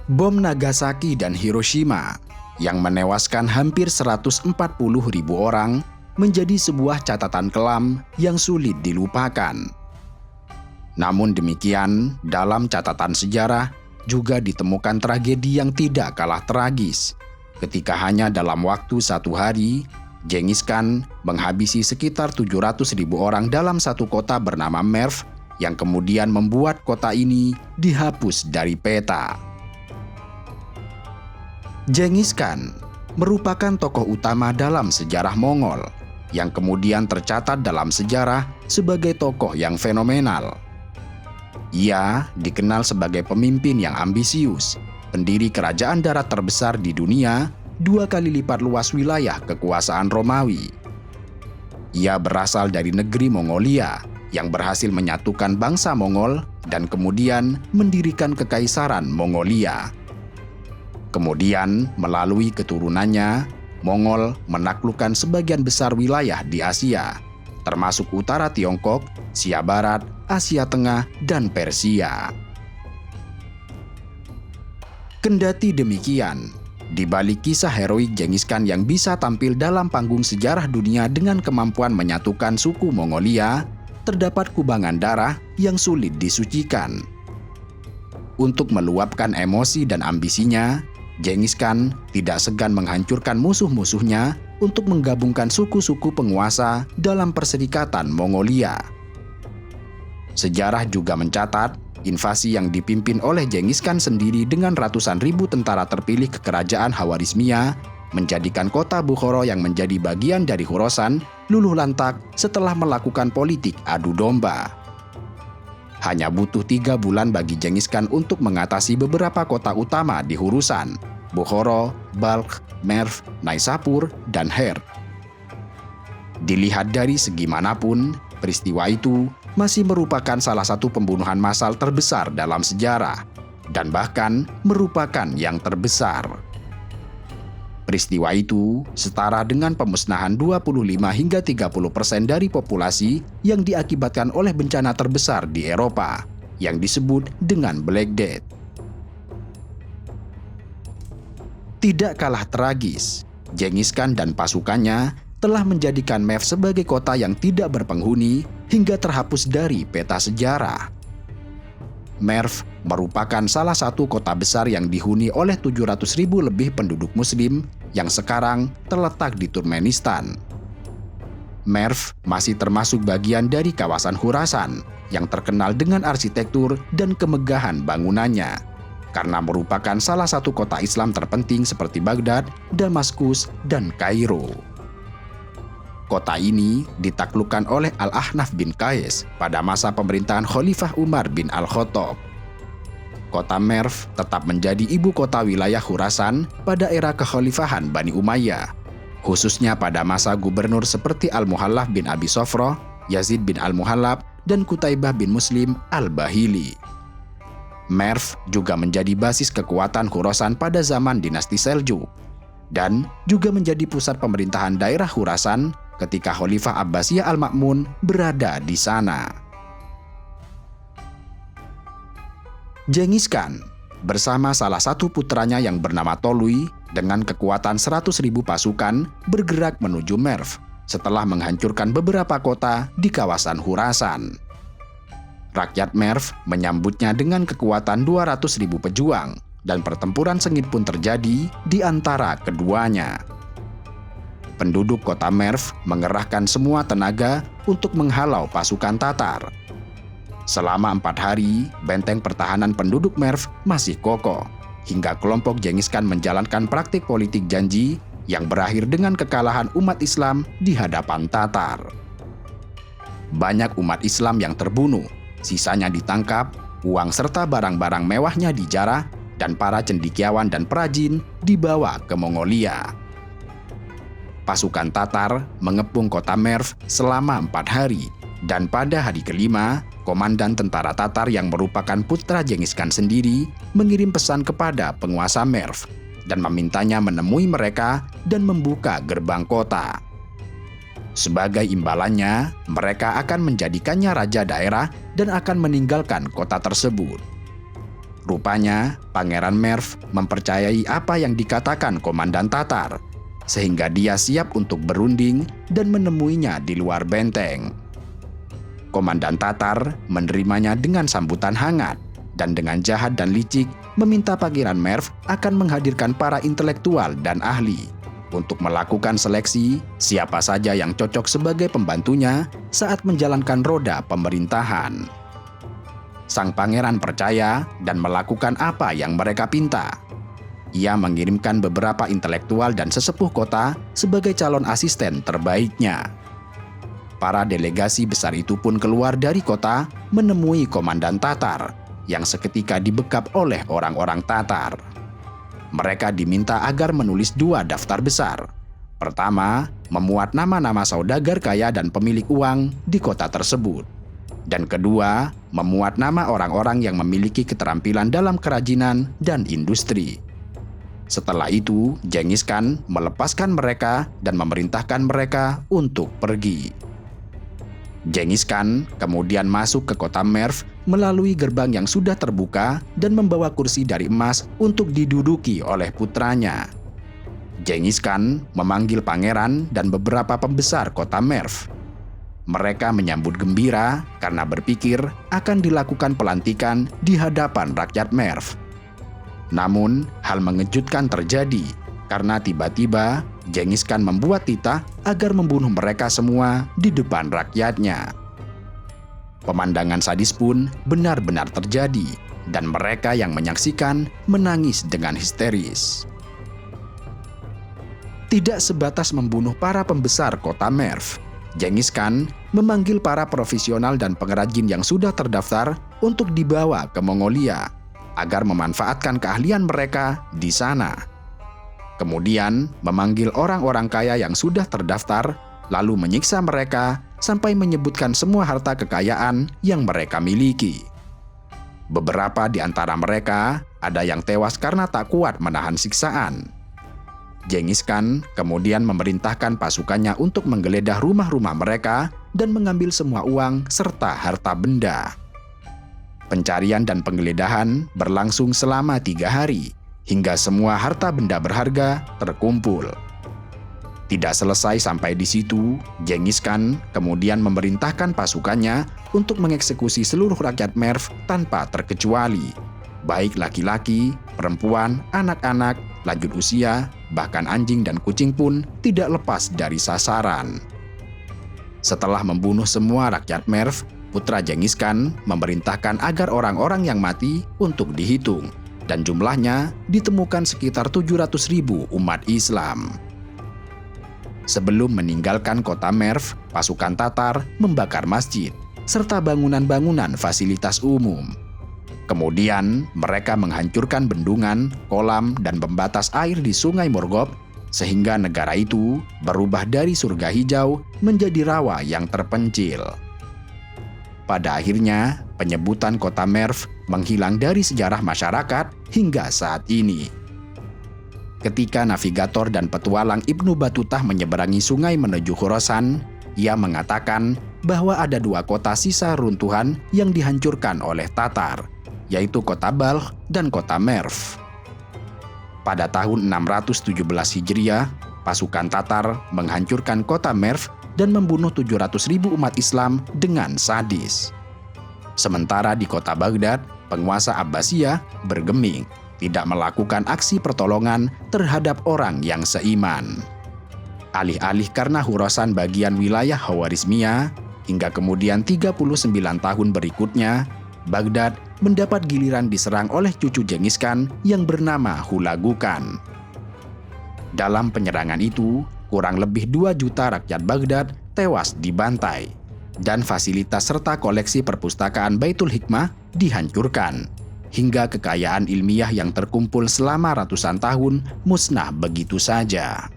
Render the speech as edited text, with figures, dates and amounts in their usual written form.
Bom Nagasaki dan Hiroshima yang menewaskan hampir 140.000 orang menjadi sebuah catatan kelam yang sulit dilupakan. Namun demikian, dalam catatan sejarah juga ditemukan tragedi yang tidak kalah tragis ketika hanya dalam waktu 1 hari, Genghis Khan menghabisi sekitar 700.000 orang dalam satu kota bernama Merv yang kemudian membuat kota ini dihapus dari peta. Genghis Khan merupakan tokoh utama dalam sejarah Mongol yang kemudian tercatat dalam sejarah sebagai tokoh yang fenomenal. Ia dikenal sebagai pemimpin yang ambisius, pendiri kerajaan darat terbesar di dunia, 2 kali lipat luas wilayah kekuasaan Romawi. Ia berasal dari negeri Mongolia yang berhasil menyatukan bangsa Mongol dan kemudian mendirikan Kekaisaran Mongolia. Kemudian, melalui keturunannya, Mongol menaklukkan sebagian besar wilayah di Asia, termasuk utara Tiongkok, Asia Barat, Asia Tengah, dan Persia. Kendati demikian, di balik kisah heroik Genghis Khan yang bisa tampil dalam panggung sejarah dunia dengan kemampuan menyatukan suku Mongolia, terdapat kubangan darah yang sulit disucikan. Untuk meluapkan emosi dan ambisinya, Genghis Khan tidak segan menghancurkan musuh-musuhnya untuk menggabungkan suku-suku penguasa dalam Perserikatan Mongolia. Sejarah juga mencatat invasi yang dipimpin oleh Genghis Khan sendiri dengan ratusan ribu tentara terpilih ke kerajaan Khawarizmia menjadikan kota Bukhara yang menjadi bagian dari Khorasan luluh lantak setelah melakukan politik adu domba. Hanya butuh 3 bulan bagi Genghis Khan untuk mengatasi beberapa kota utama di Khorasan, Bukhara, Balkh, Merv, Naisapur, dan Her. Dilihat dari segi manapun, peristiwa itu masih merupakan salah satu pembunuhan massal terbesar dalam sejarah, dan bahkan merupakan yang terbesar. Peristiwa itu setara dengan pemusnahan 25 hingga 30% dari populasi yang diakibatkan oleh bencana terbesar di Eropa, yang disebut dengan Black Death. Tidak kalah tragis, Genghis Khan dan pasukannya telah menjadikan Merv sebagai kota yang tidak berpenghuni hingga terhapus dari peta sejarah. Merv merupakan salah satu kota besar yang dihuni oleh 700.000 lebih penduduk Muslim yang sekarang terletak di Turkmenistan. Merv masih termasuk bagian dari kawasan Khorasan yang terkenal dengan arsitektur dan kemegahan bangunannya, karena merupakan salah satu kota Islam terpenting seperti Baghdad, Damaskus, dan Kairo. Kota ini ditaklukkan oleh Al-Ahnaf bin Qais pada masa pemerintahan Khalifah Umar bin Al-Khattab. Kota Merv tetap menjadi ibu kota wilayah Khorasan pada era kekhalifahan Bani Umayyah, khususnya pada masa gubernur seperti Al-Muhallab bin Abi Sofroh, Yazid bin Al-Muhallab, dan Qutaibah bin Muslim Al-Bahili. Merv juga menjadi basis kekuatan Khorasan pada zaman dinasti Seljuk, dan juga menjadi pusat pemerintahan daerah Khorasan ketika Khalifah Abbasiyah Al-Ma'mun berada di sana. Genghis Khan bersama salah satu putranya yang bernama Tolui dengan kekuatan 100.000 pasukan bergerak menuju Merv setelah menghancurkan beberapa kota di kawasan Khorasan. Rakyat Merv menyambutnya dengan kekuatan 200.000 pejuang dan pertempuran sengit pun terjadi di antara keduanya. Penduduk kota Merv mengerahkan semua tenaga untuk menghalau pasukan Tatar. Selama 4 hari, benteng pertahanan penduduk Merv masih kokoh, hingga kelompok Genghis Khan menjalankan praktik politik janji yang berakhir dengan kekalahan umat Islam di hadapan Tatar. Banyak umat Islam yang terbunuh, sisanya ditangkap, uang serta barang-barang mewahnya dijarah, dan para cendekiawan dan perajin dibawa ke Mongolia. Pasukan Tatar mengepung kota Merv selama 4 hari, dan pada hari kelima, komandan tentara Tatar yang merupakan putra Genghis Khan sendiri mengirim pesan kepada penguasa Merv dan memintanya menemui mereka dan membuka gerbang kota. Sebagai imbalannya, mereka akan menjadikannya raja daerah dan akan meninggalkan kota tersebut. Rupanya, Pangeran Merv mempercayai apa yang dikatakan Komandan Tatar, sehingga dia siap untuk berunding dan menemuinya di luar benteng. Komandan Tatar menerimanya dengan sambutan hangat, dan dengan jahat dan licik meminta Pangeran Merv akan menghadirkan para intelektual dan ahli untuk melakukan seleksi siapa saja yang cocok sebagai pembantunya saat menjalankan roda pemerintahan. Sang pangeran percaya dan melakukan apa yang mereka pinta. Ia mengirimkan beberapa intelektual dan sesepuh kota sebagai calon asisten terbaiknya. Para delegasi besar itu pun keluar dari kota menemui Komandan Tatar yang seketika dibekap oleh orang-orang Tatar. Mereka diminta agar menulis 2 daftar besar. Pertama, memuat nama-nama saudagar kaya dan pemilik uang di kota tersebut. Dan kedua, memuat nama orang-orang yang memiliki keterampilan dalam kerajinan dan industri. Setelah itu, Genghis Khan melepaskan mereka dan memerintahkan mereka untuk pergi. Genghis Khan kemudian masuk ke kota Merv melalui gerbang yang sudah terbuka dan membawa kursi dari emas untuk diduduki oleh putranya. Genghis Khan memanggil pangeran dan beberapa pembesar kota Merv. Mereka menyambut gembira karena berpikir akan dilakukan pelantikan di hadapan rakyat Merv. Namun, hal mengejutkan terjadi karena tiba-tiba Genghis Khan membuat titah agar membunuh mereka semua di depan rakyatnya. Pemandangan sadis pun benar-benar terjadi, dan mereka yang menyaksikan menangis dengan histeris. Tidak sebatas membunuh para pembesar kota Merv, Genghis Khan memanggil para profesional dan pengrajin yang sudah terdaftar untuk dibawa ke Mongolia agar memanfaatkan keahlian mereka di sana. Kemudian memanggil orang-orang kaya yang sudah terdaftar, lalu menyiksa mereka sampai menyebutkan semua harta kekayaan yang mereka miliki. Beberapa di antara mereka ada yang tewas karena tak kuat menahan siksaan. Genghis Khan kemudian memerintahkan pasukannya untuk menggeledah rumah-rumah mereka dan mengambil semua uang serta harta benda. Pencarian dan penggeledahan berlangsung selama 3 hari, hingga semua harta benda berharga terkumpul. Tidak selesai sampai di situ, Genghis Khan kemudian memerintahkan pasukannya untuk mengeksekusi seluruh rakyat Merv tanpa terkecuali, baik laki-laki, perempuan, anak-anak, lanjut usia, bahkan anjing dan kucing pun tidak lepas dari sasaran. Setelah membunuh semua rakyat Merv, putra Genghis Khan memerintahkan agar orang-orang yang mati untuk dihitung, dan jumlahnya ditemukan sekitar 700.000 umat Islam. Sebelum meninggalkan kota Merv, pasukan Tatar membakar masjid, serta bangunan-bangunan fasilitas umum. Kemudian, mereka menghancurkan bendungan, kolam, dan pembatas air di Sungai Morgov, sehingga negara itu berubah dari surga hijau menjadi rawa yang terpencil. Pada akhirnya, penyebutan kota Merv menghilang dari sejarah masyarakat hingga saat ini. Ketika navigator dan petualang Ibnu Batutah menyeberangi sungai menuju Khorasan, ia mengatakan bahwa ada 2 kota sisa runtuhan yang dihancurkan oleh Tatar, yaitu kota Balkh dan kota Merv. Pada tahun 617 Hijriah, pasukan Tatar menghancurkan kota Merv dan membunuh 700.000 umat Islam dengan sadis. Sementara di kota Baghdad, penguasa Abbasiyah bergeming tidak melakukan aksi pertolongan terhadap orang yang seiman. Alih-alih karena Khorasan bagian wilayah Khawarizmiyah, hingga kemudian 39 tahun berikutnya, Baghdad mendapat giliran diserang oleh cucu Genghis Khan yang bernama Hulagu Khan. Dalam penyerangan itu, kurang lebih 2 juta rakyat Baghdad tewas dibantai, dan fasilitas serta koleksi perpustakaan Baitul Hikmah dihancurkan, hingga kekayaan ilmiah yang terkumpul selama ratusan tahun musnah begitu saja.